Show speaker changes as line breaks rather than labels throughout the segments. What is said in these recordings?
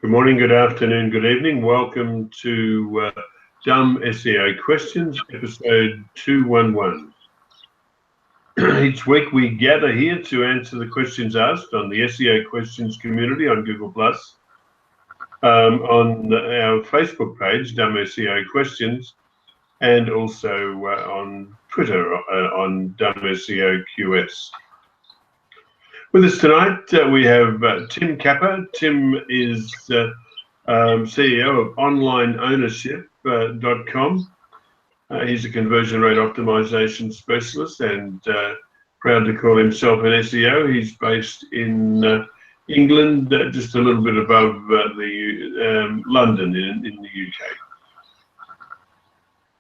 Good morning, good afternoon, good evening. Welcome to Dumb SEO Questions, episode 211. Each week we gather here to answer the questions asked on the SEO Questions community on Google+, on our Facebook page, Dumb SEO Questions, and also on Twitter on Dumb SEO QS. With us tonight, we have Tim Capper. Tim is CEO of OnlineOwnership.com. He's a conversion rate optimization specialist and proud to call himself an SEO. He's based in England, just a little bit above London in the UK.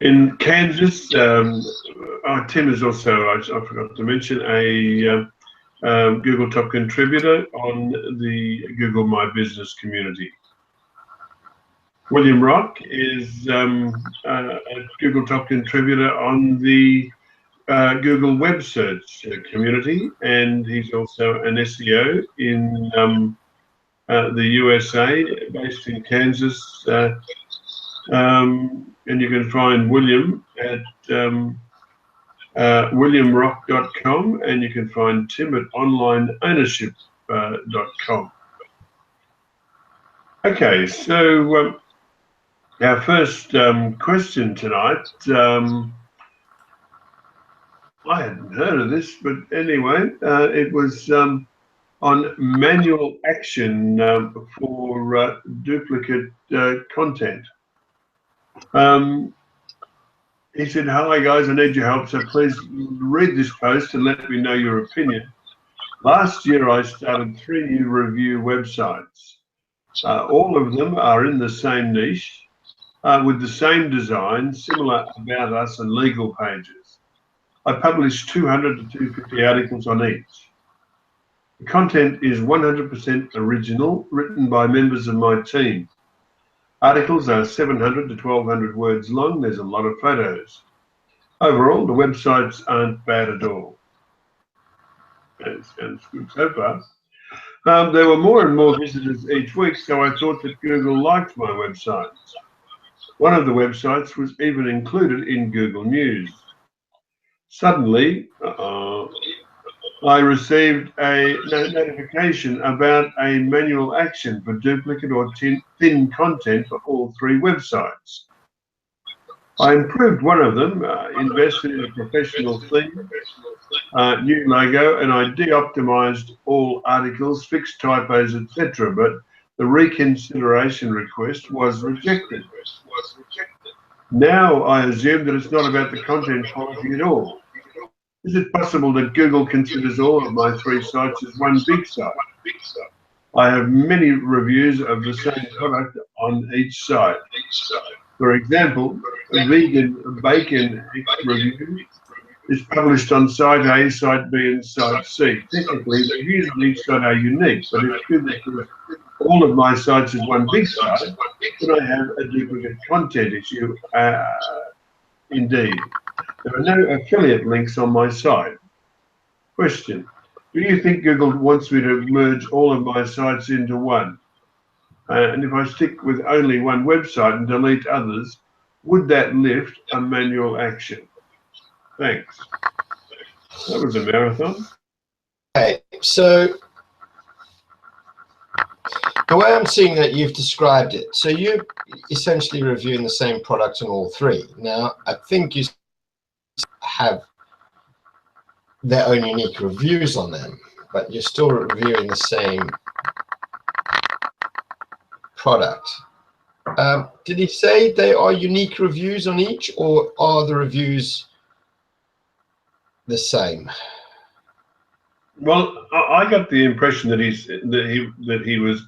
In Kansas, Tim is also, I forgot to mention, a Google top contributor on the Google My Business community. William Rock is a Google top contributor on the Google web search community, and he's also an SEO in the USA, based in Kansas. And you can find William at williamrock.com, and you can find Tim at onlineownership.com. Okay, so our first question tonight, I hadn't heard of this, but anyway, it was on manual action for duplicate content. He said, "Hi guys, I need your help, so please read this post and let me know your opinion. Last year I started 3 new review websites. All of them are in the same niche, with the same design, similar about us and legal pages. I published 200 to 250 articles on each. The content is 100% original, written by members of my team. Articles are 700 to 1200 words long. There's a lot of photos. Overall, the websites aren't bad at all." That sounds good so far. "There were more and more visitors each week, so I thought that Google liked my websites. One of the websites was even included in Google News. Suddenly, I received a notification about a manual action for duplicate or thin content for all 3 websites. I improved one of them, invested in a professional theme, new logo, and I de-optimized all articles, fixed typos, etc. But the reconsideration request was rejected. Now I assume that it's not about the content quality at all. Is it possible that Google considers all of my 3 sites as one big site? I have many reviews of the same product on each site. For example, a vegan bacon review is published on site A, site B, and site C. Technically, the reviews on each site are unique, but if Google considers all of my sites as one big site, then I have a duplicate content issue indeed. There are no affiliate links on my site. Question: do you think Google wants me to merge all of my sites into one? And if I stick with only one website and delete others, would that lift a manual action? Thanks." That was a marathon.
Okay, so the way I'm seeing that you've described it, so you're essentially reviewing the same product on all 3. Now, I think you have their own unique reviews on them, but you're still reviewing the same product. Did he say they are unique reviews on each, or are the reviews the same?
Well, I got the impression that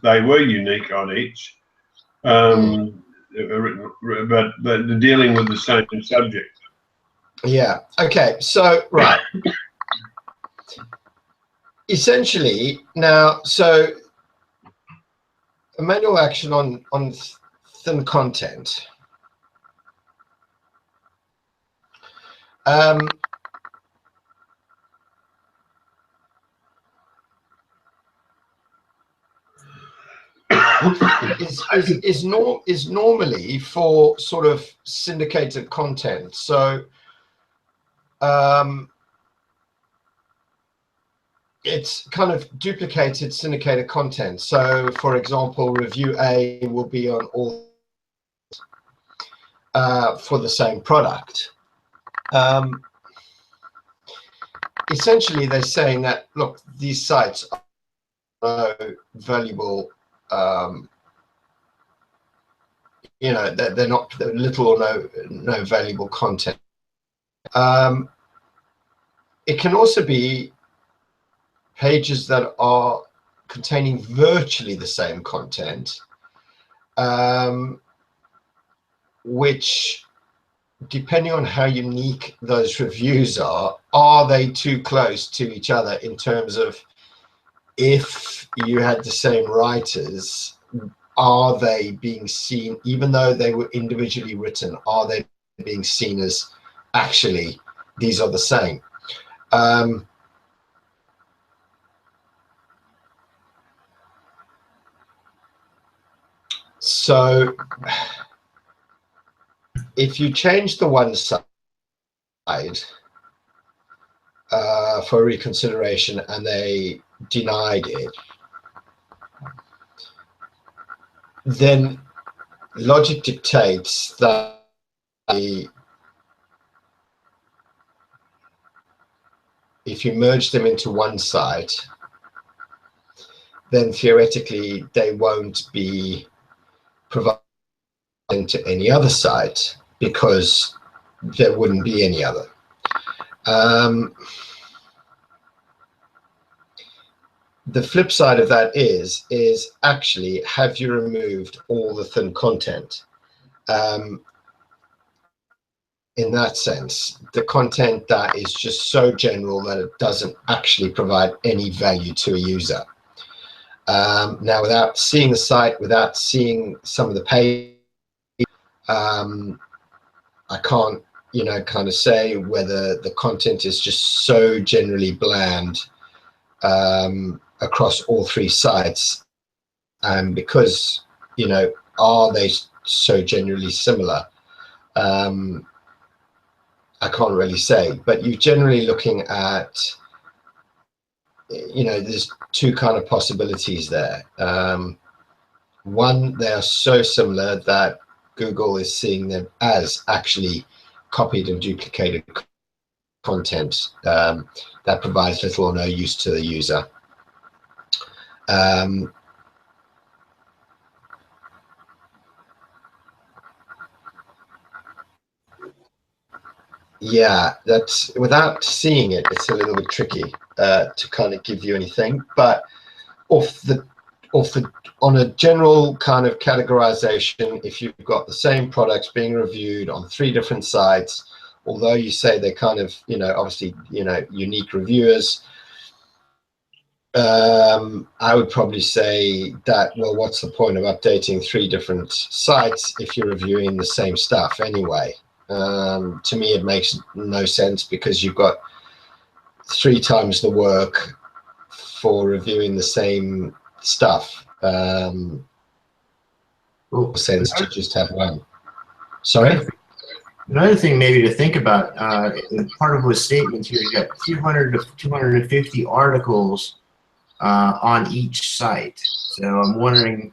they were unique on each, but they're dealing with the same subject.
Yeah. Okay. So right. Essentially, now, so a manual action on thin content. is normally for sort of syndicated content. So it's kind of duplicated syndicated content. So for example, review A will be on all for the same product. Essentially, they're saying that, look, these sites are valuable, you know, they're not, they're little or no valuable content. It can also be pages that are containing virtually the same content, which, depending on how unique those reviews are they too close to each other in terms of, if you had the same writers, are they being seen, even though they were individually written, are they being seen as actually these are the same? So if you change the one side for reconsideration and they denied it, then logic dictates that if you merge them into one site, then theoretically they won't be provided to any other site because there wouldn't be any other. The flip side of that is actually, have you removed all the thin content? In that sense, the content that is just so general that it doesn't actually provide any value to a user. Now, without seeing the site, without seeing some of the page, I can't, you know, kind of say whether the content is just so generally bland across all three sites, because, you know, are they so generally similar? I can't really say, but you're generally looking at, you know, there's two kind of possibilities there. One, they are so similar that Google is seeing them as actually copied and duplicated content that provides little or no use to the user. Yeah, that's, without seeing it, it's a little bit tricky to kind of give you anything. But on a general kind of categorization, if you've got the same products being reviewed on three different sites, although you say they're kind of, you know, obviously, you know, unique reviewers, I would probably say that, well, what's the point of updating three different sites if you're reviewing the same stuff anyway? To me, it makes no sense, because you've got 3 times the work for reviewing the same stuff. Sense to just have one. Sorry?
Another thing maybe to think about, part of the statement here, you got 200 to 250 articles on each site. So I'm wondering,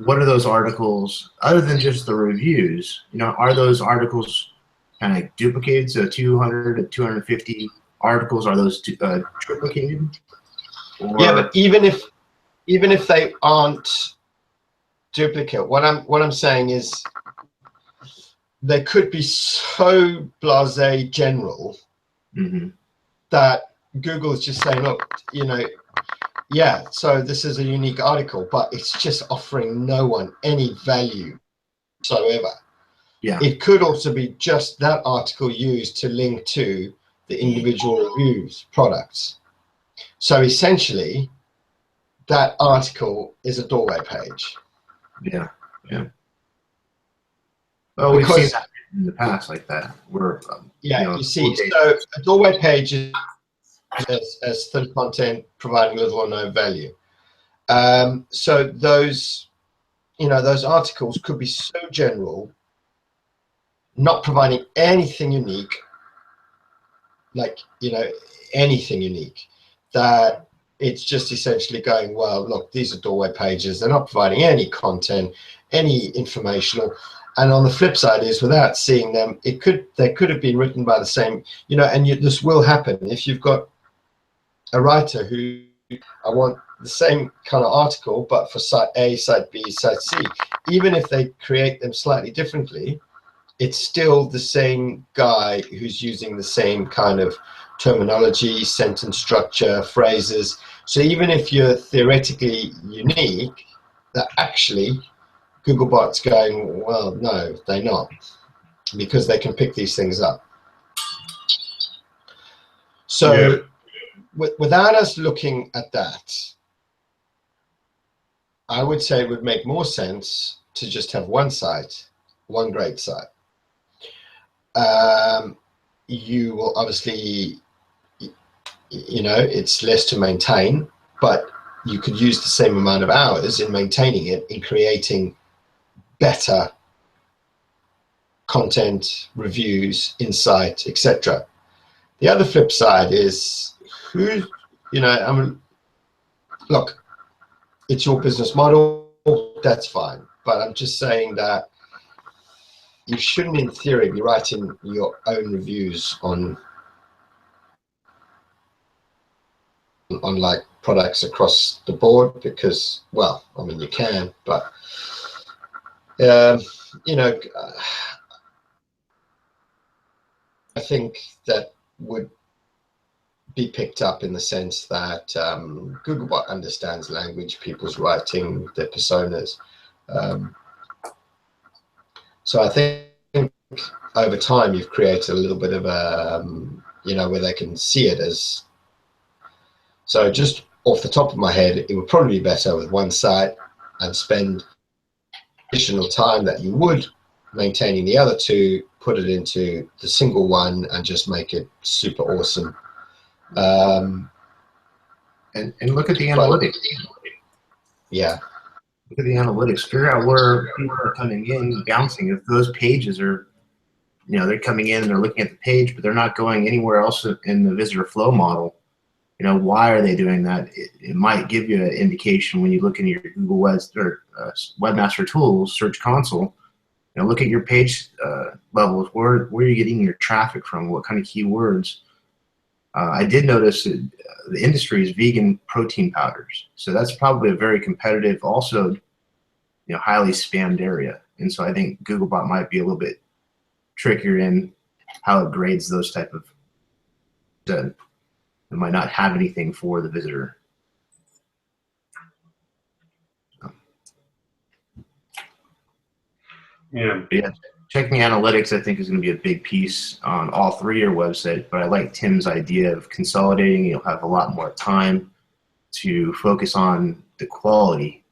what are those articles, other than just the reviews, you know, are those articles kind of duplicated? So 200 to 250 articles, are those triplicated? Or...
Yeah, but even if they aren't duplicate, what I'm saying is they could be so blasé general that Google is just saying, look, you know, yeah, so this is a unique article, but it's just offering no one any value whatsoever.
Yeah.
It could also be just that article used to link to the individual reviews, products. So essentially, that article is a doorway page.
Yeah, yeah. Well, we've seen that in the past like that. Where,
yeah,
you know,
you see, so a doorway page is as thin content providing little or no value. So those those articles could be so general, not providing anything unique, like, anything unique, that it's just essentially going, well, look, these are doorway pages. They're not providing any content, any informational. And on the flip side is, without seeing them, they could have been written by the same, and this will happen. If you've got a writer who, I want the same kind of article, but for site A, site B, site C, even if they create them slightly differently, it's still the same guy who's using the same kind of terminology, sentence structure, phrases. So even if you're theoretically unique, that actually Googlebot's going, well, no, they're not, because they can pick these things up. So without us looking at that, I would say it would make more sense to just have one site, one great site. You will obviously, it's less to maintain, but you could use the same amount of hours in maintaining it, in creating better content, reviews, insight, etc. The other flip side is, look, it's your business model, that's fine. But I'm just saying that you shouldn't, in theory, be writing your own reviews on like products across the board, because, well, I mean, you can, but I think that would be picked up in the sense that Googlebot understands language, people's writing, their personas. So I think over time you've created a little bit of a, where they can see it as. So just off the top of my head, it would probably be better with one site and spend additional time that you would maintaining the other two, put it into the single one and just make it super awesome.
And look at the analytics.
Yeah.
Look at the analytics. Figure out where people are coming in, bouncing. If those pages are, they're coming in and they're looking at the page, but they're not going anywhere else in the visitor flow model. Why are they doing that? It might give you an indication when you look into your Google Webmaster Tools Search Console. Look at your page levels. Where are you getting your traffic from? What kind of keywords? I did notice that the industry is vegan protein powders, so that's probably a very competitive, also, highly spammed area. And so I think Googlebot might be a little bit trickier in how it grades those type of. It might not have anything for the visitor.
Yeah.
Yeah. Checking analytics, I think, is going to be a big piece on all three of your websites. But I like Tim's idea of consolidating. You'll have a lot more time to focus on the quality,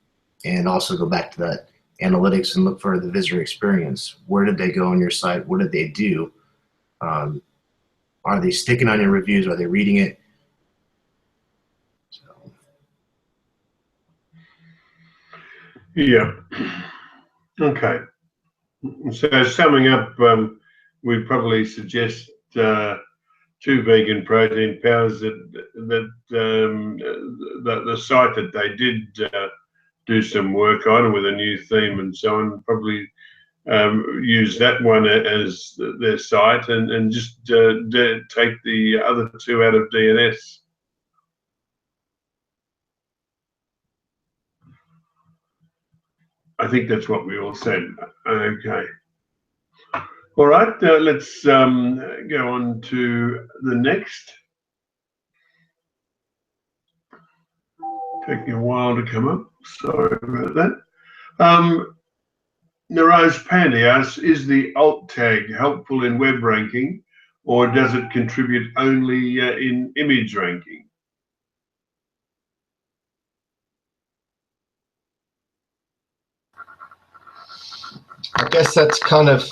and also go back to that analytics and look for the visitor experience. Where did they go on your site? What did they do? Are they sticking on your reviews? Are they reading it?
Yeah. Okay. So summing up, we probably suggest 2 vegan protein powders that the site that they did do some work on with a new theme and so on, probably use that one as their site, and just take the other 2 out of DNS. I think that's what we all said. Okay. All right, let's go on to the next. Taking a while to come up. Sorry about that. Naraj Pandey asks, is the alt tag helpful in web ranking, or does it contribute only in image ranking?
I guess that's kind of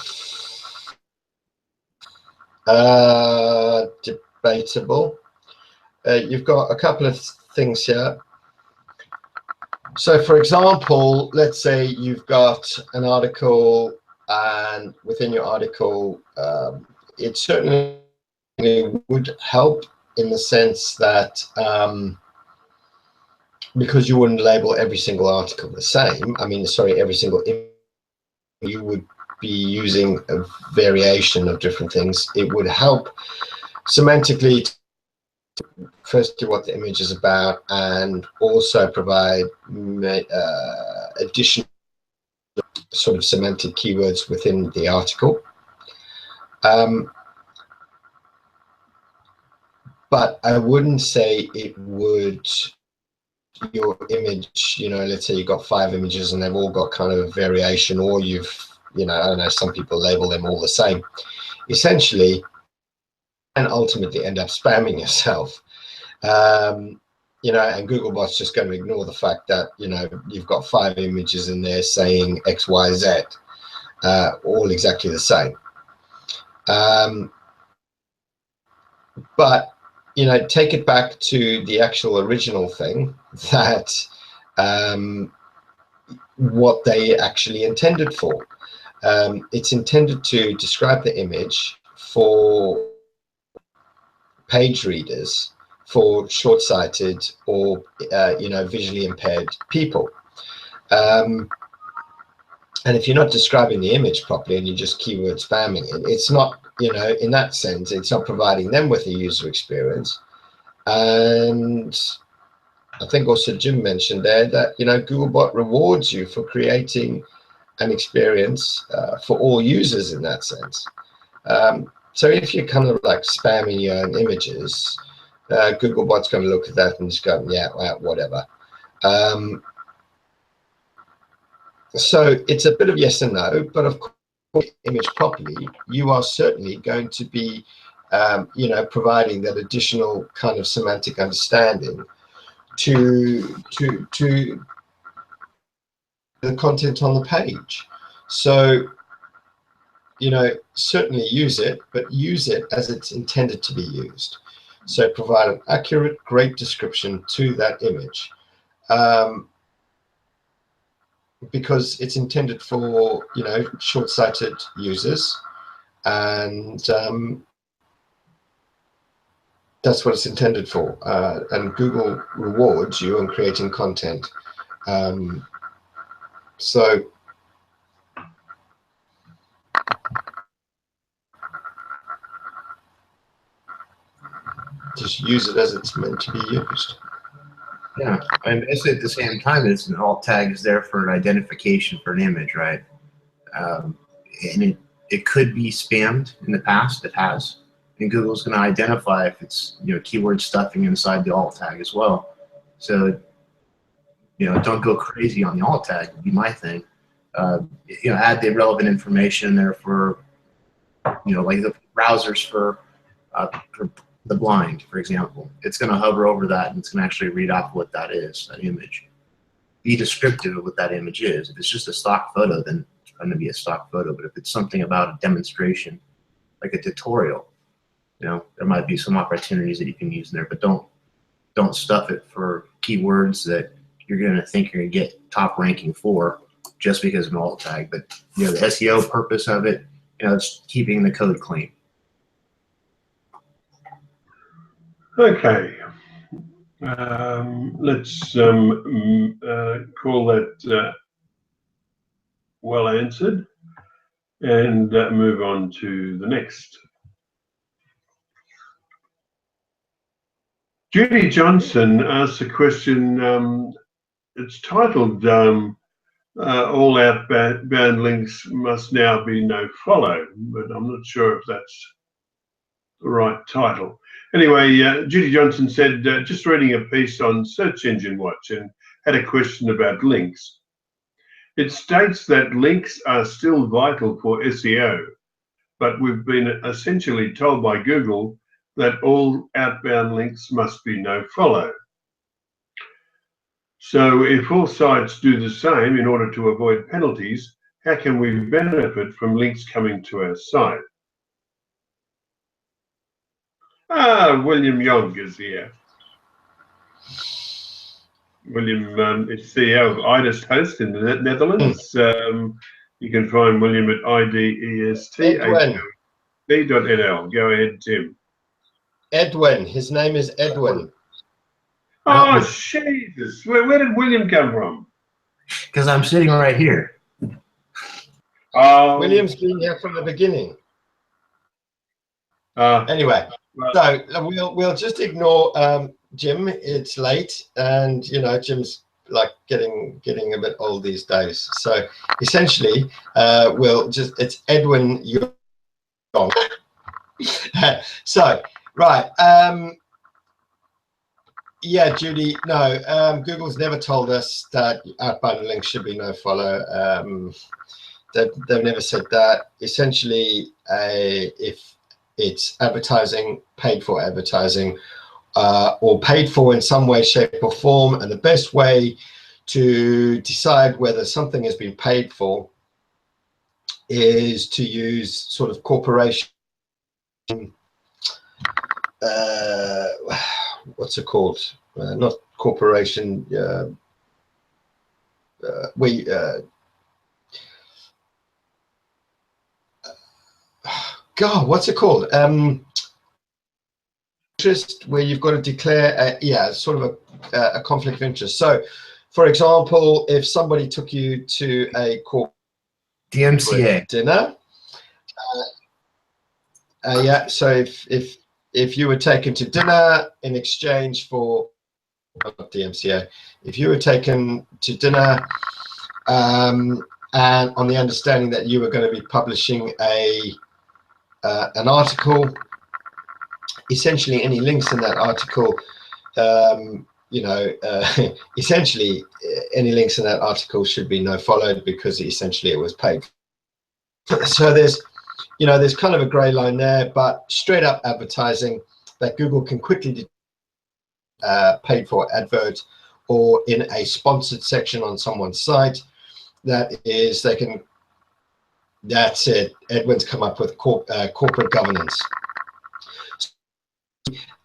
debatable. You've got a couple of things here. So for example, let's say you've got an article, and within your article, it certainly would help in the sense that because you wouldn't label every single article the same, I mean, sorry, every single image, you would be using a variation of different things. It would help semantically, firstly, what the image is about, and also provide additional sort of semantic keywords within the article. But I wouldn't say it would, your image, you know, let's say you've got 5 images and they've all got kind of a variation, or you've, you know, I don't know, some people label them all the same. Essentially, and ultimately end up spamming yourself. You know, and Googlebot's just going to ignore the fact that, you know, you've got 5 images in there saying X, Y, Z, all exactly the same. But, you know, take it back to the actual original thing, that what they actually intended for. It's intended to describe the image for page readers, for short-sighted or you know, visually impaired people. And if you're not describing the image properly and you're just keyword spamming it, it's not, you know, in that sense, it's not providing them with a user experience. And I think also Jim mentioned there that, you know, Googlebot rewards you for creating an experience for all users in that sense. So if you're kind of like spamming your own images, Googlebot's going to look at that and just go, yeah, well, whatever. So it's a bit of yes and no, but of course, image properly, you are certainly going to be, you know, providing that additional kind of semantic understanding to the content on the page. So, you know, certainly use it, but use it as it's intended to be used. So provide an accurate, great description to that image, because it's intended for, you know, short-sighted users, and that's what it's intended for. And Google rewards you on creating content. So just use it as it's meant to be used.
Yeah, and it's at the same time, it's an alt tag is there for an identification for an image, right? And it could be spammed in the past. It has, and Google's going to identify if it's, you know, keyword stuffing inside the alt tag as well. So, you know, don't go crazy on the alt tag would be my thing. You know, add the relevant information there for, you know, like the browsers for the blind, for example. It's going to hover over that and it's going to actually read off what that is, that image. Be descriptive of what that image is. If it's just a stock photo, then it's going to be a stock photo. But if it's something about a demonstration, like a tutorial, you know, there might be some opportunities that you can use in there. But don't stuff it for keywords that you're going to think you're going to get top ranking for just because of an alt tag. But, you know, the SEO purpose of it, you know, it's keeping the code clean.
Okay. Let's call that well answered, and move on to the next. Judy Johnson asked a question. It's titled "All outbound links must now be no follow," but I'm not sure if that's the right title. Anyway, Judy Johnson said, just reading a piece on Search Engine Watch and had a question about links. It states that links are still vital for SEO, but we've been essentially told by Google that all outbound links must be no follow. So if all sites do the same in order to avoid penalties, how can we benefit from links coming to our site? William Young is here. William is CEO of IDEST Host in the Netherlands. You can find William at idesthop.nl. Go ahead, Tim.
Edwin. His name is Edwin.
Oh, Jesus. Where did William come from?
Because I'm sitting right here.
William's been here from the beginning. Anyway, so we'll just ignore Jim. It's late, and you know Jim's like getting a bit old these days. So essentially, it's Edwin Young. So right, yeah, Judy. No, Google's never told us that outbound links should be no follow. They've never said that. Essentially, if it's advertising, paid for advertising, or paid for in some way, shape, or form, and the best way to decide whether something has been paid for is to use sort of corporation. What's it called? Not corporation. God, what's it called? Interest, where you've got to declare, sort of a conflict of interest. So, for example, if somebody took you to a corporate
DMCA
dinner, so if you were taken to dinner in exchange for DMCA, if you were taken to dinner and on the understanding that you were going to be publishing an article, essentially any links in that article, essentially any links in that article should be no followed because essentially it was paid. So there's kind of a gray line there, but straight up advertising that Google can quickly paid for advert or in a sponsored section on someone's site. That's it. Edwin's come up with corporate governance.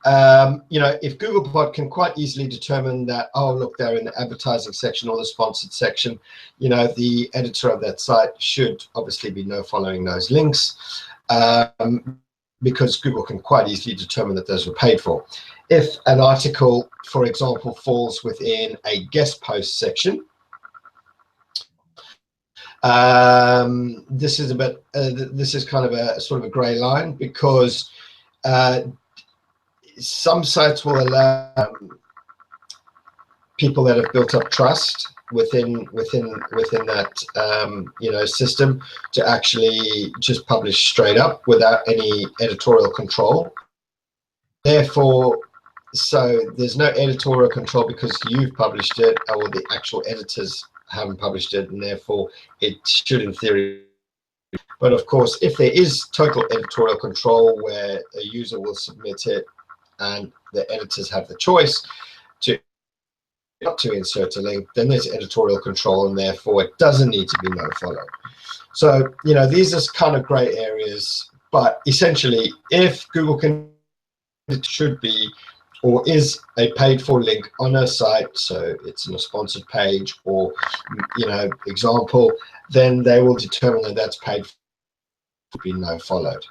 If Googlebot can quite easily determine that, oh, look, they're in the advertising section or the sponsored section, the editor of that site should obviously be no following those links because Google can quite easily determine that those were paid for. If an article, for example, falls within a guest post section, this is kind of a sort of a gray line because some sites will allow people that have built up trust within that system to actually just publish straight up without any editorial control. Therefore, so there's no editorial control because you've published it or the actual editors haven't published it, and therefore it should in theory. But of course, if there is total editorial control where a user will submit it and the editors have the choice not to insert a link, then there's editorial control, and therefore it doesn't need to be no follow. So these are kind of gray areas, but essentially, if Google it should be or is a paid for link on a site, so it's in a sponsored page or example, then they will determine that that's paid for to be no followed.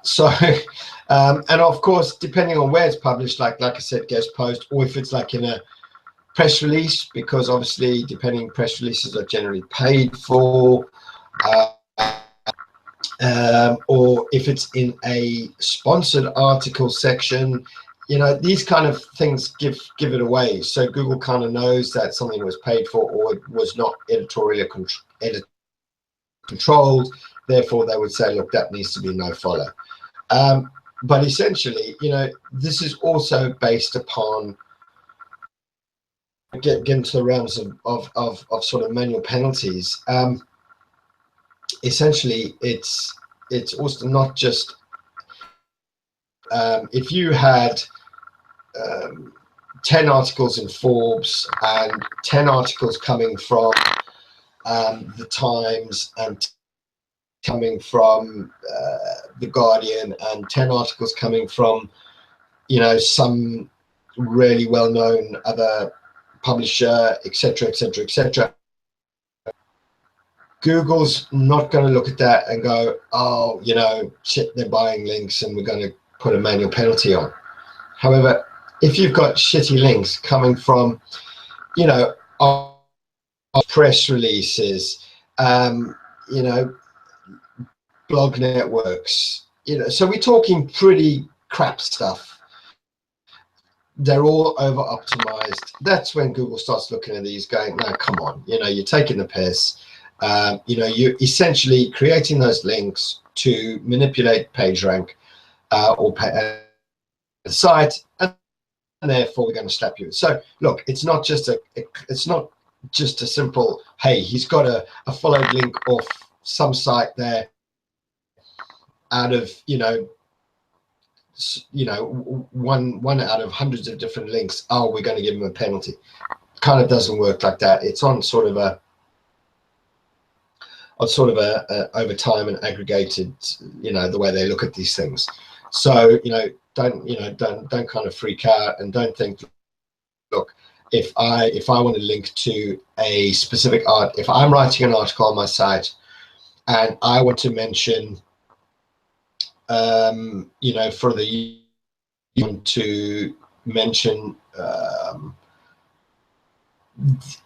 So and of course, depending on where it's published, like I said, guest post, or if it's like in a press release, because obviously depending, press releases are generally paid for, or if it's in a sponsored article section, these kind of things give it away. So Google kind of knows that something was paid for or it was not editorially controlled. Therefore, they would say, look, that needs to be no follow. But essentially, this is also based upon getting to the realms of sort of manual penalties. Essentially, it's also not just if you had 10 articles in Forbes and 10 articles coming from the Times and coming from the Guardian and 10 articles coming from you know, some really well-known other publisher, etc., etc., etc. Google's not going to look at that and go, oh, you know, shit, they're buying links and we're going to put a manual penalty on. However, if you've got shitty links coming from, you know, press releases, you know, blog networks, you know, so we're talking pretty crap stuff. They're all over optimized. That's when Google starts looking at these going, no, come on, you know, you're taking the piss. You know, you're essentially creating those links to manipulate PageRank or the site, and therefore we're going to slap you. So look, it's not just a simple, hey, he's got a followed link off some site there out of, you know, one out of hundreds of different links. Oh, we're going to give him a penalty. Kind of doesn't work like that. It's on sort of a over time and aggregated, you know, the way they look at these things. So, you know, don't kind of freak out and don't think, look, if I want to link to a specific art, if I'm writing an article on my site and I want to mention, you know, for the want to mention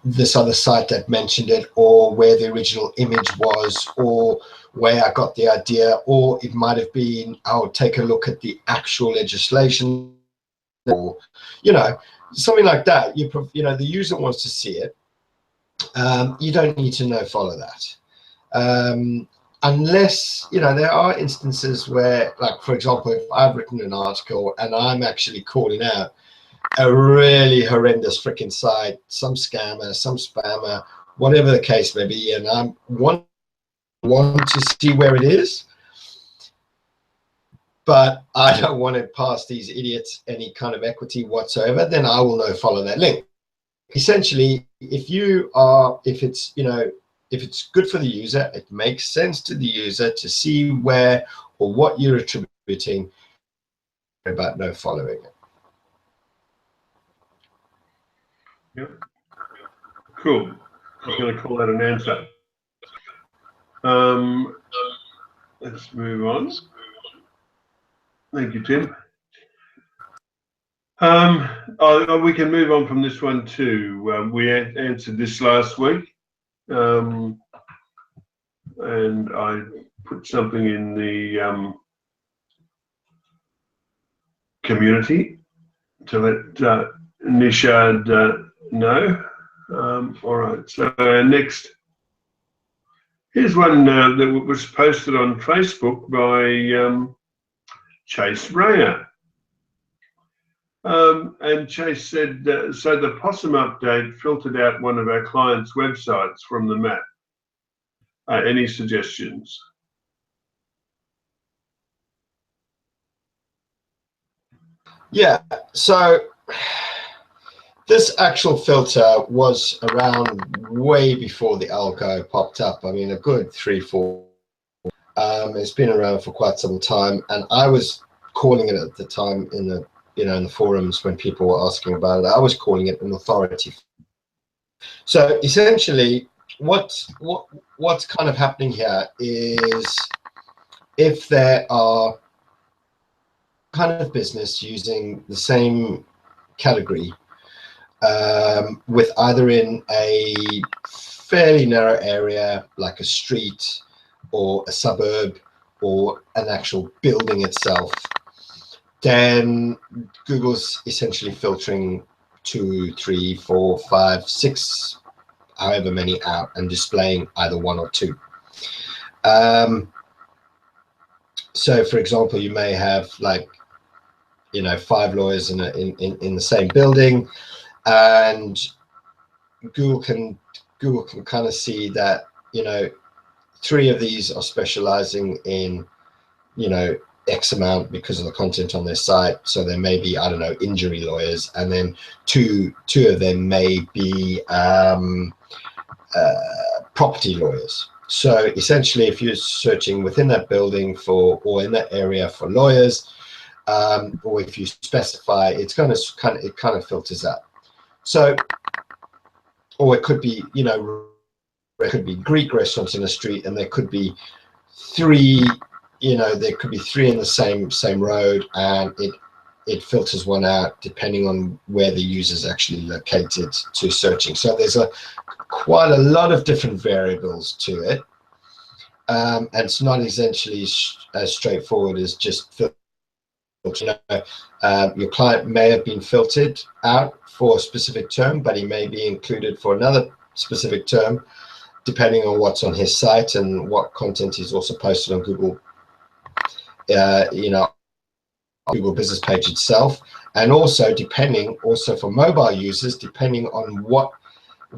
this other site that mentioned it, or where the original image was, or where I got the idea, or it might have been, I'll take a look at the actual legislation, or, you know, something like that. You know, the user wants to see it. You don't need to follow that. Unless, you know, there are instances where, like, for example, if I've written an article and I'm actually calling out a really horrendous freaking site, some scammer, some spammer, whatever the case may be, and I want to see where it is, but I don't want to pass these idiots any kind of equity whatsoever, then I will no follow that link. Essentially, if it's, you know, if it's good for the user, it makes sense to the user to see where or what you're attributing, about no following it.
Yep. Cool. I'm going to call that an answer. Let's move on. Thank you, Tim. We can move on from this one too. We answered this last week, and I put something in the community to let Nishad know. All right, so next, here's one that was posted on Facebook by Chase Rayer. And Chase said, so the Possum update filtered out one of our clients' websites from the map. Any suggestions?
Yeah, so this actual filter was around way before the algo popped up. I mean, a good 3-4. It's been around for quite some time, and I was calling it at the time in the, you know, in the forums when people were asking about it. I was calling it an authority. So essentially, what's kind of happening here is, if there are kind of business using the same category, with either in a fairly narrow area like a street or a suburb or an actual building itself, then Google's essentially filtering 2, 3, 4, 5, 6, however many out, and displaying either 1 or 2. So for example, you may have, like, you know, 5 lawyers in the same building, and Google can kind of see that, you know, 3 of these are specializing in, you know, X amount because of the content on their site. So there may be, I don't know, injury lawyers, and then two of them may be property lawyers. So essentially, if you're searching within that building for, or in that area for lawyers, or if you specify, it's going to kind of filters out. So, or it could be, you know, there could be Greek restaurants in a street, and there could be three, you know, there could be three in the same road, and it filters one out depending on where the user is actually located to searching. So there's quite a lot of different variables to it, and it's not essentially as straightforward as just filter. You know, your client may have been filtered out for a specific term, but he may be included for another specific term, depending on what's on his site and what content he's also posted on Google, you know, Google business page itself, and also depending also for mobile users, depending on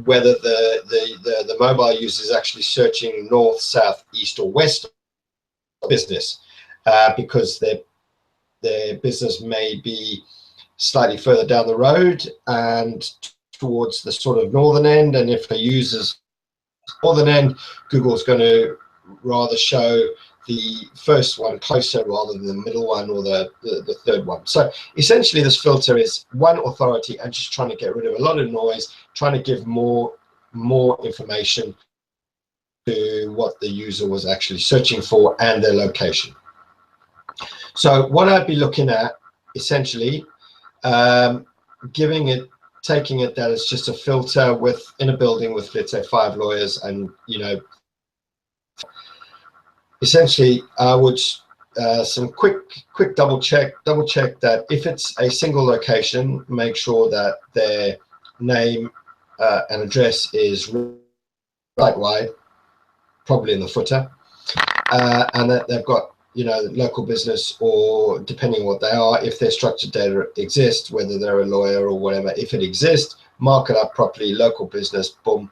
whether the mobile user is actually searching north, south, east, or west business, because their business may be slightly further down the road and towards the sort of northern end, and if the user's northern end, Google's going to rather show the first one closer rather than the middle one or the third one. So essentially this filter is one, authority, and just trying to get rid of a lot of noise, trying to give more information to what the user was actually searching for and their location. So what I'd be looking at essentially, taking it that it's just a filter in a building with, let's say, 5 lawyers, and, you know, essentially I would some quick double check that if it's a single location, make sure that their name and address is right wide, probably in the footer, and that they've got, you know, local business, or depending on what they are, if their structured data exists, whether they're a lawyer or whatever, if it exists, mark it up properly, local business, boom.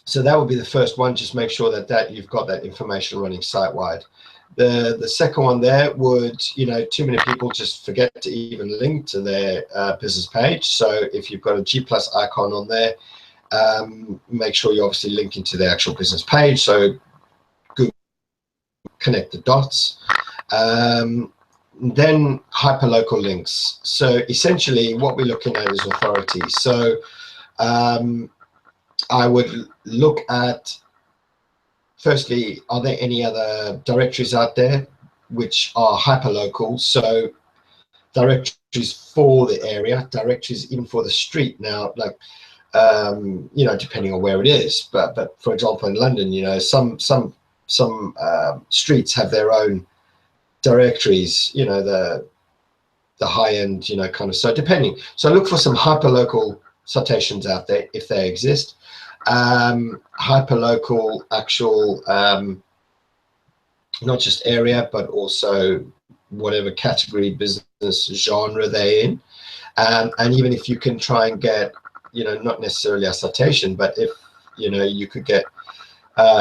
So that would be the first one. Just make sure that you've got that information running site-wide. The second one there would, you know, too many people just forget to even link to their business page. So if you've got a G+ icon on there, make sure you're obviously linking to the actual business page. So Google connect the dots. Then hyperlocal links. So essentially what we're looking at is authority. So I would look at, firstly, are there any other directories out there which are hyperlocal? So directories for the area, directories even for the street. Now, like, you know, depending on where it is, but for example, in London, you know, some streets have their own directories, you know, the high end, you know, kind of, so depending. So look for some hyperlocal citations out there if they exist. Hyperlocal actual, not just area, but also whatever category, business, genre they're in. And even if you can try and get, you know, not necessarily a citation, but if, you know, you could get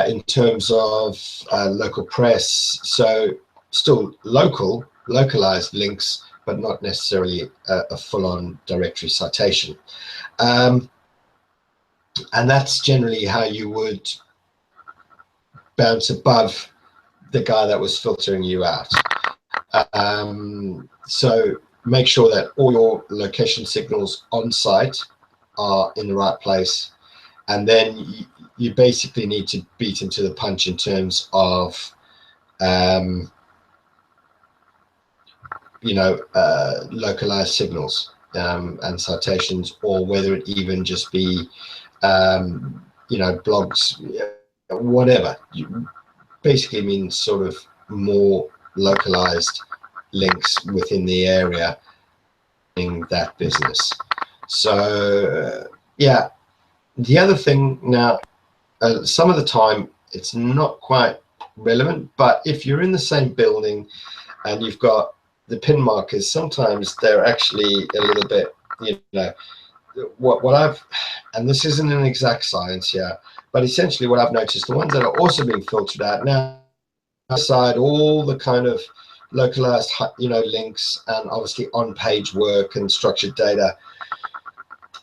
in terms of local press, so still localized links, but not necessarily a full-on directory citation. And that's generally how you would bounce above the guy that was filtering you out. So make sure that all your location signals on site are in the right place, and then you basically need to beat him to the punch in terms of you know, localized signals and citations, or whether it even just be you know, blogs, whatever. You basically means sort of more localized links within the area in that business. So yeah, the other thing now, some of the time it's not quite relevant, but if you're in the same building and you've got the pin markers, sometimes they're actually a little bit, you know, what I've, and this isn't an exact science here, but essentially what I've noticed, the ones that are also being filtered out now, aside all the kind of localized, you know, links and obviously on-page work and structured data,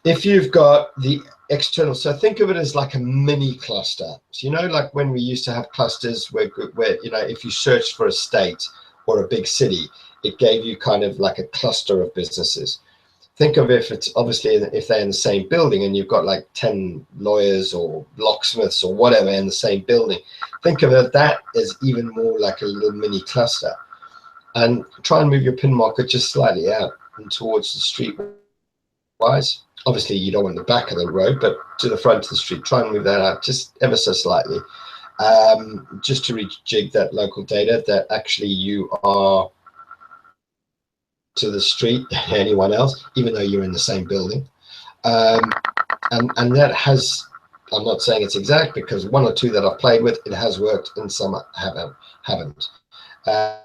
if you've got the external. So think of it as like a mini cluster. So, you know, like when we used to have clusters where you know, if you searched for a state or a big city, it gave you kind of like a cluster of businesses. Think of if it's obviously if they're in the same building and you've got like 10 lawyers or locksmiths or whatever in the same building. Think of it that as even more like a little mini cluster. And try and move your pin marker just slightly out and towards the street wise. Obviously you don't want the back of the road, but to the front of the street, try and move that out just ever so slightly, just to rejig that local data that actually you are to the street than anyone else, even though you're in the same building. And that has, I'm not saying it's exact, because one or two that I've played with, it has worked and some haven't. It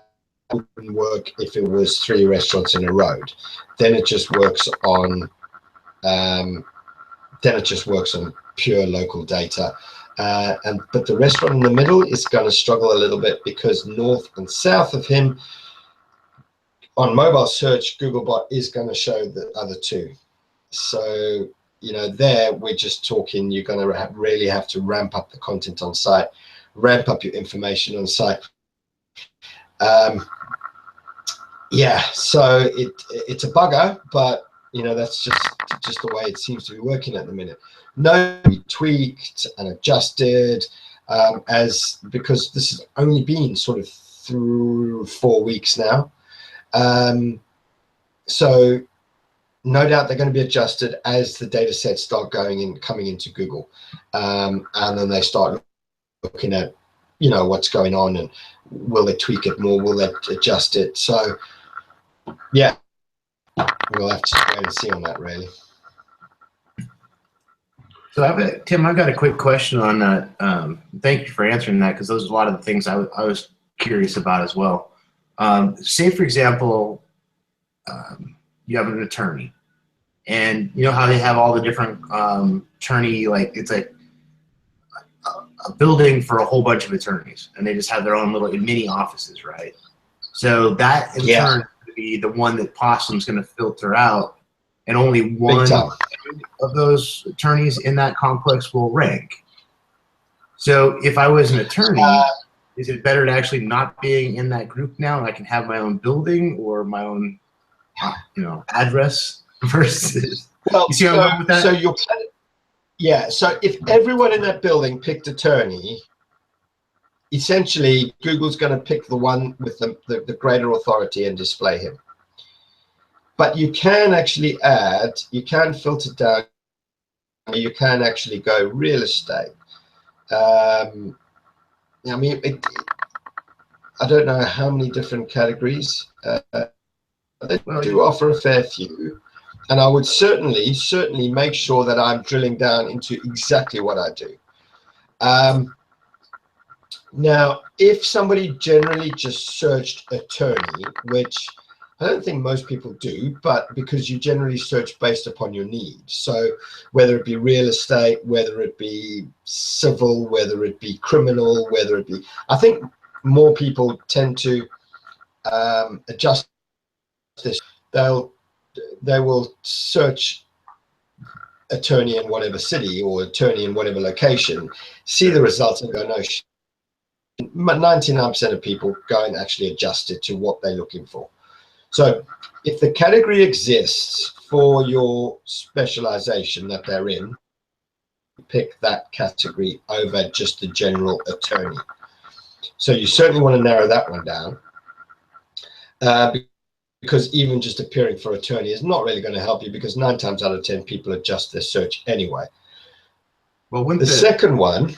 wouldn't work if it was 3 restaurants in a road. Then it just works on pure local data. But the restaurant in the middle is going to struggle a little bit because north and south of him on mobile search, Googlebot is going to show the other 2. So, you know, there we're just talking, you're going to really have to ramp up the content on site, ramp up your information on site. Yeah, so it's a bugger, but you know, that's just the way it seems to be working at the minute. No, we tweaked and adjusted because this has only been sort of through 4 weeks now. So no doubt they're going to be adjusted as the data sets start coming into Google, and then they start looking at, you know, what's going on and will they tweak it more, will they adjust it. So yeah, we'll have to wait and see on that, really.
So Tim, I've got a quick question on that. Thank you for answering that, because those are a lot of the things I was curious about as well. Say, for example, you have an attorney, and you know how they have all the different attorney, like it's like a building for a whole bunch of attorneys, and they just have their own little mini offices, right? So that in turn would be the one that Possum's going to filter out, and only one of those attorneys in that complex will rank. So if I was an attorney, is it better to actually not being in that group now, and I can have my own building or my own, you know, address versus?
Well,
you see how I'm going with that?
So you're, yeah. So if everyone in that building picked attorney, essentially Google's going to pick the one with the greater authority and display him. But you can actually add, you can filter down, you can actually go real estate. I mean, I don't know how many different categories. They do offer a fair few. And I would certainly make sure that I'm drilling down into exactly what I do. Now, if somebody generally just searched attorney, which I don't think most people do, but because you generally search based upon your needs. So whether it be real estate, whether it be civil, whether it be criminal, whether it be, I think more people tend to adjust this. They will search attorney in whatever city or attorney in whatever location, see the results and go, no, 99% of people go and actually adjust it to what they're looking for. So if the category exists for your specialization that they're in, pick that category over just the general attorney. So you certainly want to narrow that one down, because even just appearing for attorney is not really going to help you, because 9 times out of 10 people adjust their search anyway. Well, the second one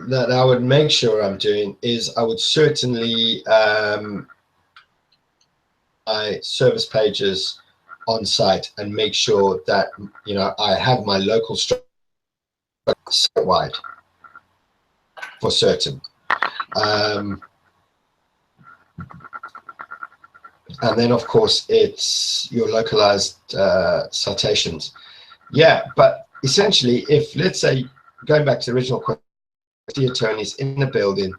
that I would make sure I'm doing is I would certainly my service pages on site and make sure that, you know, I have my local structure site-wide for certain. And then of course it's your localized citations. Yeah, but essentially, if let's say, going back to the original question, the attorneys in the building,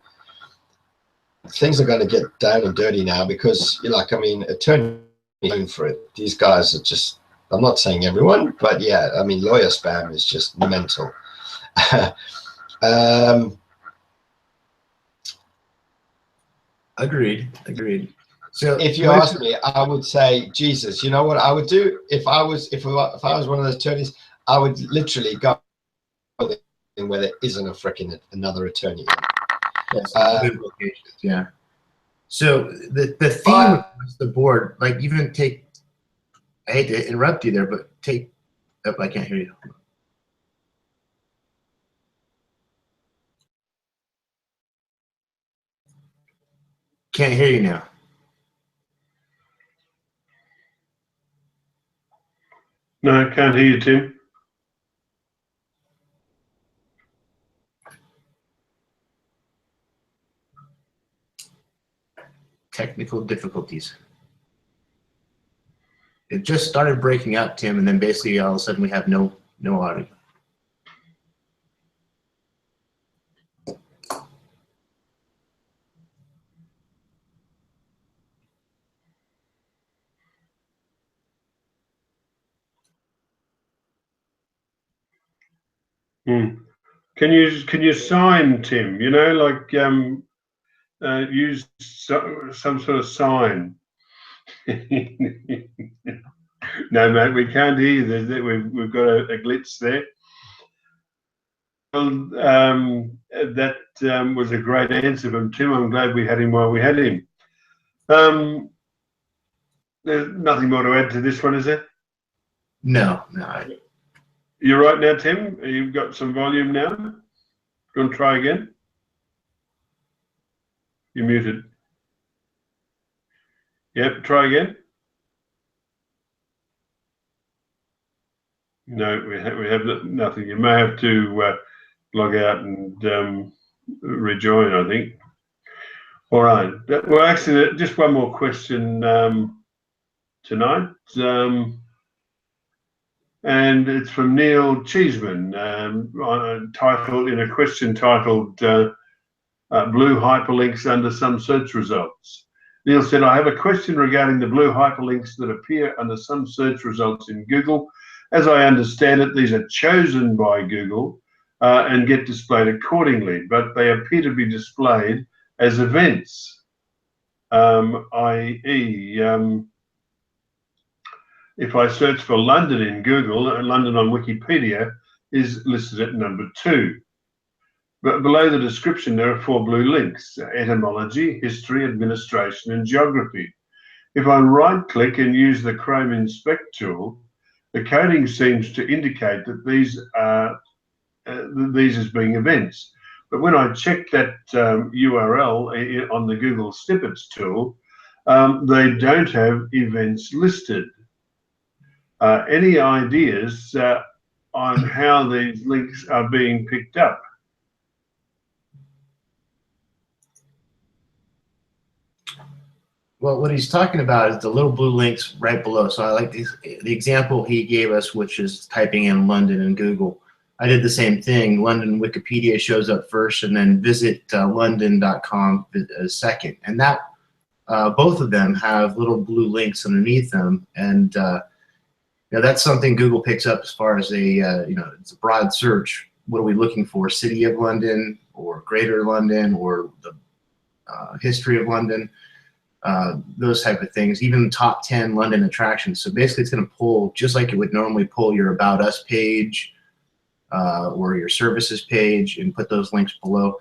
things are going to get down and dirty now, because, like, I mean, attorneys known for it. These guys are just, I'm not saying everyone, but yeah, I mean, lawyer spam is just mental.
Agreed. So
if you ask me, I would say, Jesus, you know what I would do if I was one of those attorneys? I would literally go where there isn't a freaking another attorney.
Yes, good locations, yeah. So the theme across the board, like even take, I hate to interrupt you there, but take, oh, I can't hear you. Can't hear you now.
No, I can't hear you, Tim.
Technical difficulties. It just started breaking up, Tim, and then basically all of a sudden we have no audio.
Can you sign, Tim? You know, like use some sort of sign. No, mate, we can't hear you. We've got a glitch there. Well, that was a great answer from Tim. I'm glad we had him while we had him. There's nothing more to add to this one, is there?
No.
You're right now, Tim. You've got some volume now. You want to try again? You're muted. Yep, try again. No, we have nothing. You may have to log out and rejoin, I think. All right. Well, actually, just one more question tonight. And it's from Neil Cheeseman, titled in a question titled Blue Hyperlinks Under Some Search Results. Neil said, I have a question regarding the blue hyperlinks that appear under some search results in Google. As I understand it, these are chosen by Google and get displayed accordingly, but they appear to be displayed as events, i.e., if I search for London in Google, London on Wikipedia is listed at number 2. But below the description, there are 4 blue links: etymology, history, administration, and geography. If I right-click and use the Chrome Inspect tool, the coding seems to indicate that these as being events. But when I check that URL on the Google Snippets tool, they don't have events listed. Any ideas on how these links are being picked up?
Well, what he's talking about is the little blue links right below. So I like the example he gave us, which is typing in London in Google. I did the same thing. London Wikipedia shows up first, and then visit london.com second. And that both of them have little blue links underneath them, and that's something Google picks up as far as it's a broad search. What are we looking for? City of London, or Greater London, or the history of London. Those type of things, even top 10 London attractions. So basically it's going to pull just like it would normally pull your About Us page or your services page and put those links below.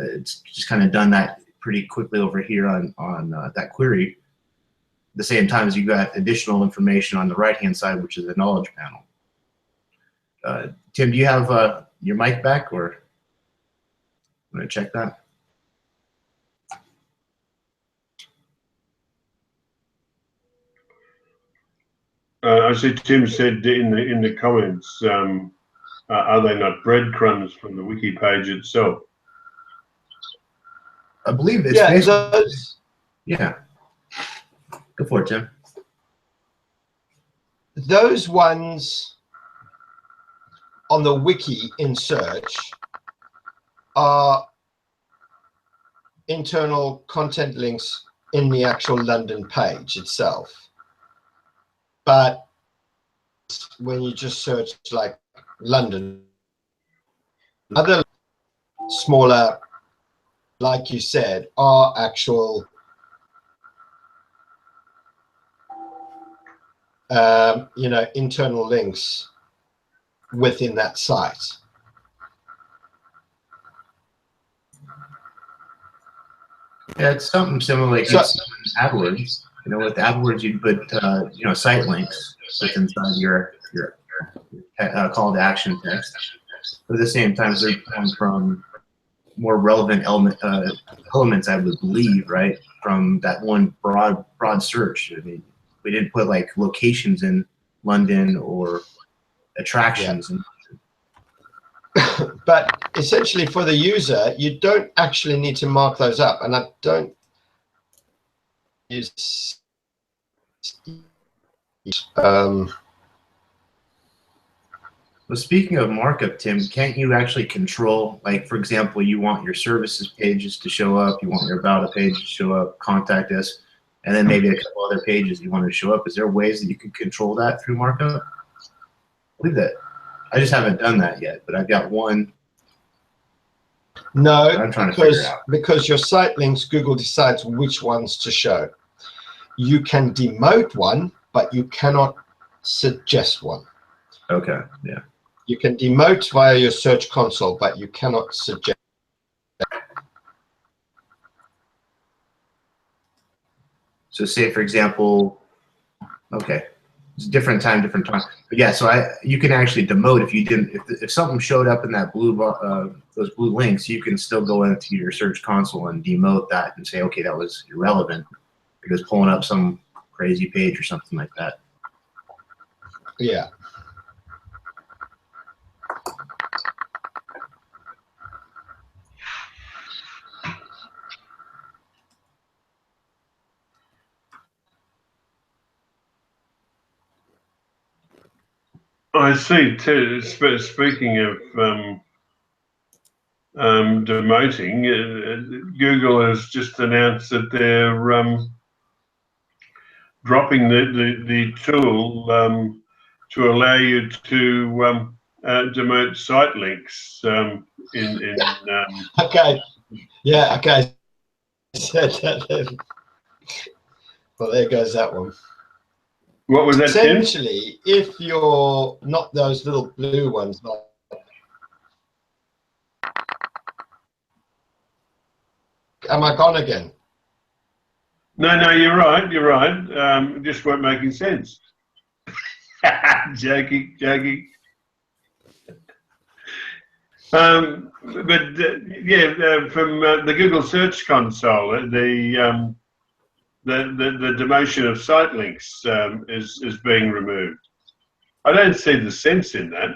It's just kind of done that pretty quickly over here on that query. At the same time as you've got additional information on the right-hand side, which is the knowledge panel. Tim, do you have your mic back, or I'm going to check that?
I see Tim said in the comments, are they not breadcrumbs from the wiki page itself?
I believe it's
those.
Yeah. Go for it, Tim.
Those ones on the wiki in search are internal content links in the actual London page itself. But when you just search like London, other smaller, like you said, are actual you know, internal links within that site.
Yeah, it's something similar like
So,
AdWords. You know, with AdWords, you'd put you know, site links with inside your call to action text. But at the same time, they're coming from more relevant elements, I would believe, right? From that one broad search. I mean, we didn't put like locations in London or attractions.
yeah. But essentially for the user, you don't actually need to mark those up. And I don't use
Well, speaking of markup, Tim, can't you actually control, like, for example, you want your services pages to show up, you want your about a page to show up, contact us, and then maybe a couple other pages you want to show up. Is there ways that you can control that through markup? I believe that. I just haven't done that yet, but I've got one.
No,
I'm trying to figure out.
because your site links, Google decides which ones to show. You can demote one, but you cannot suggest one.
Okay, yeah.
You can demote via your search console, but you cannot suggest.
So say, for example, okay, it's different time. But yeah, so you can actually demote if you didn't, if something showed up in that blue those blue links, you can still go into your search console and demote that and say, okay, that was irrelevant because pulling up some crazy page or something like that.
Yeah.
I see too. Speaking of demoting, Google has just announced that they're dropping the tool to allow you to demote site links
Okay. Yeah. Okay. Said that then. Well, there goes that one.
What was that, Tim?
Essentially, if you're not those little blue ones, am I gone again?
No, you're right. You're right. It just weren't making sense. Joking. But yeah, from the Google Search Console, the demotion of site links is being removed. I don't see the sense in that.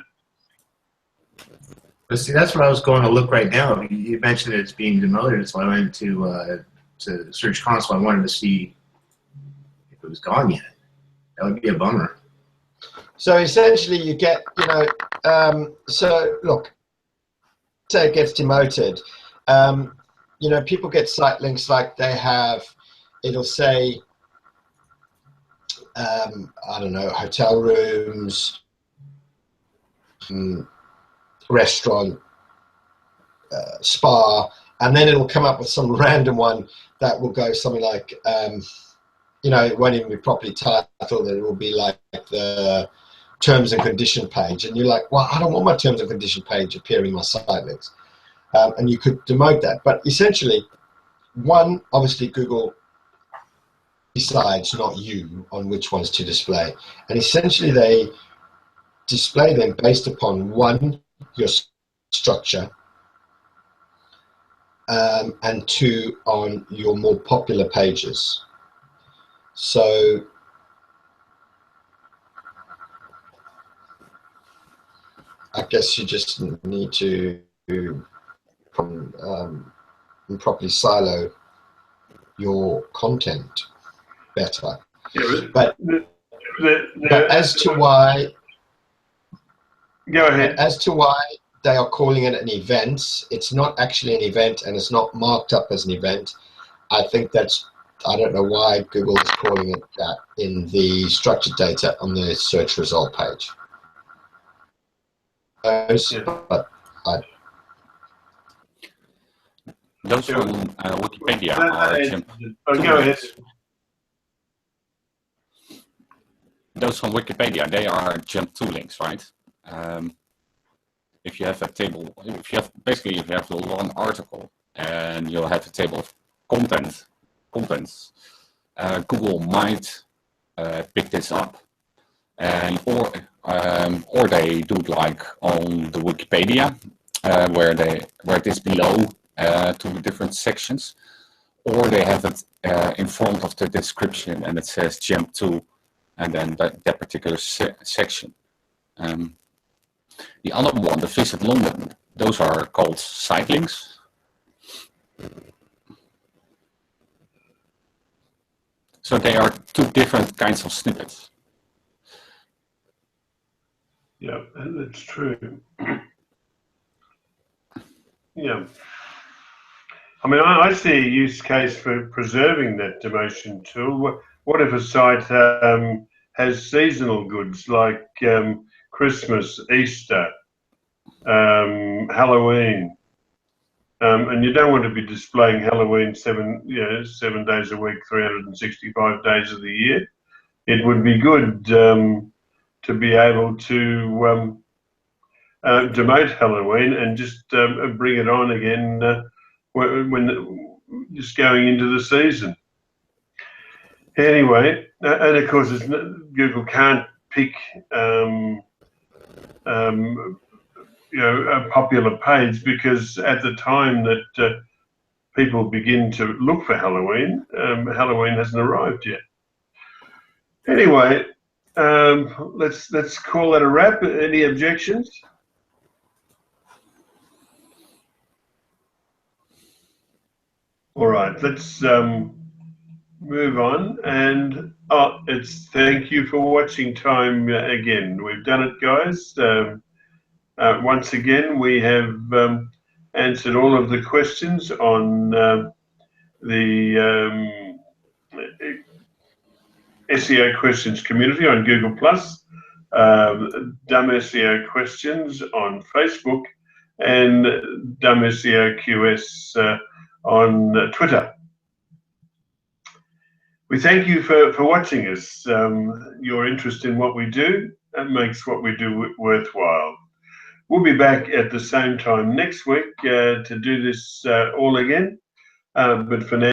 But see, that's where I was going to look right now. You mentioned it's being demoted, so I went to Search Console. I wanted to see if it was gone yet. That would be a bummer.
So essentially, you get, you know, so look, say it gets demoted. You know, people get site links like they have. It'll say, I don't know, hotel rooms, restaurant, spa, and then it'll come up with some random one that will go something like, you know, it won't even be properly titled. It will be like the terms and condition page, and you're like, well, I don't want my terms and condition page appearing in my site links, and you could demote that. But essentially, one, obviously Google decides, not you, on which ones to display, and essentially they display them based upon one, your structure, and two, on your more popular pages. So I guess you just need to properly silo your content better.
Yeah,
but as to why,
go ahead.
As to why they are calling it an event, it's not actually an event, and it's not marked up as an event. I think that's I don't know why Google is calling it that in the structured data on the search result page. But
those from Wikipedia are jump
go ahead.
Those from Wikipedia, they are jump to links, right? If you have a table, if you have the one article and you'll have a table of contents, Google might pick this up, and or they do it like on the Wikipedia, where it is below two different sections, or they have it in front of the description and it says jump to, and then that particular section. The other one, the Visit London, those are called site links. So they are two different kinds of snippets.
Yeah, that's true. Yeah. I mean, I see a use case for preserving that demotion tool. What if a site has seasonal goods like Christmas, Easter, Halloween, and you don't want to be displaying Halloween 7 days a week, 365 days of the year? It would be good to be able to demote Halloween and just bring it on again when just going into the season. Anyway, and of course, Google can't pick a popular page, because at the time that people begin to look for Halloween, Halloween hasn't arrived yet. Anyway, let's call that a wrap. Any objections? All right, let's move on. And it's thank you for watching time again. We've done it, guys. Once again, we have answered all of the questions on the SEO Questions community on Google+, Dumb SEO Questions on Facebook, and Dumb SEO QS on Twitter. We thank you for watching us. Your interest in what we do makes what we do worthwhile. We'll be back at the same time next week to do this all again. But for now,